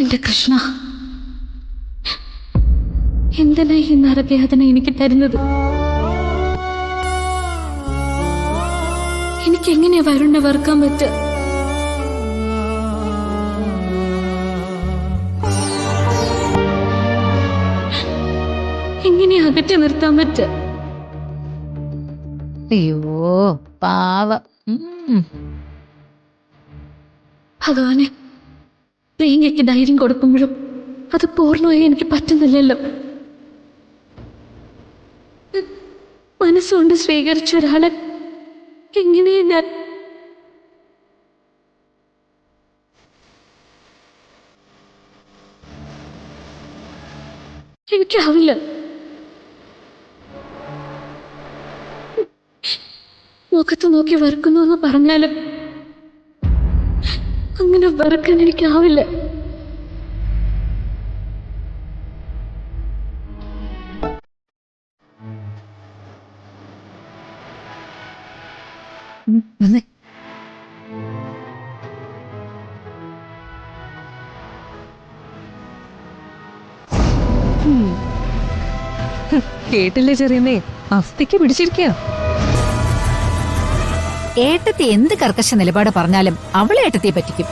എന്റെ കൃഷ്ണ, എന്തിനാ ഈ നരകയാതന എനിക്ക് തരുന്നത്? എനിക്ക് എങ്ങനെയാ വരുണ്ണ വെറുക്കാൻ പറ്റുക? എങ്ങനെയാ അകറ്റി നിർത്താൻ പറ്റുക? അയ്യോ പാവം. ഭഗവാനെ, പ്രിയങ്കയ്ക്ക് ധൈര്യം കൊടുക്കുമ്പോഴും അത് പൂർണ്ണമായി എനിക്ക് പറ്റുന്നില്ലല്ലോ. മനസ്സുകൊണ്ട് സ്വീകരിച്ച ഒരാളെ എങ്ങനെയാ ഞാൻ എനിക്കാവില്ല. മുഖത്ത് നോക്കി വെറുക്കുന്നു എന്ന് പറഞ്ഞാലും അങ്ങനെ വെറുക്കാൻ എനിക്കാവില്ല. വന്നേ. കേട്ടില്ലേ ചെറിയമ്മേ, അസ്ഥിക്ക് പിടിച്ചിരിക്കുക. ഏട്ടത്തി എന്ത് കർക്കശ നിലപാട് പറഞ്ഞാലും അവളെ ഏട്ടത്തിയെ പറ്റിക്കും.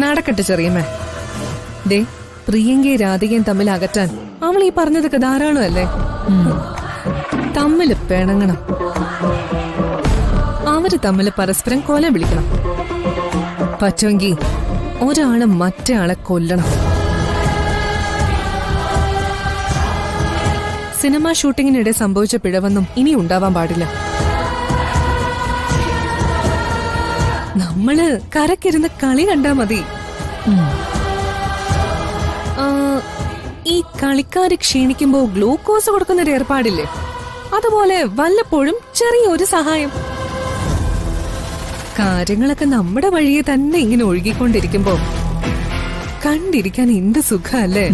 നടക്കട്ടെ ചെറിയമ്മേ. ദേ, പ്രിയങ്കയും രാധികയും തമ്മിൽ അകറ്റാൻ അവൾ ഈ പറഞ്ഞതൊക്കെ ധാരാളമല്ലേ. തമ്മില് പിണങ്ങണം, അവര് തമ്മില് പരസ്പരം കൊല വിളിക്കണം. പറ്റുമെങ്കിൽ ഒരാള് മറ്റേ ആളെ കൊല്ലണം. സിനിമ ഷൂട്ടിങ്ങിനിടെ സംഭവിച്ച പിഴവൊന്നും ഇനി ഉണ്ടാവാൻ പാടില്ല. നമ്മള് കരക്കിരുന്ന് കളി കണ്ടാ മതി. ഈ കളിക്കാര് ക്ഷീണിക്കുമ്പോ ഗ്ലൂക്കോസ് കൊടുക്കുന്നൊരു ഏർപ്പാടില്ലേ, അതുപോലെ വല്ലപ്പോഴും ചെറിയൊരു സഹായം. കാര്യങ്ങളൊക്കെ നമ്മുടെ വഴിയെ തന്നെ ഇങ്ങനെ ഒഴുകിക്കൊണ്ടിരിക്കുമ്പോ കണ്ടിരിക്കാൻ എന്ത് സുഖല്ലേ.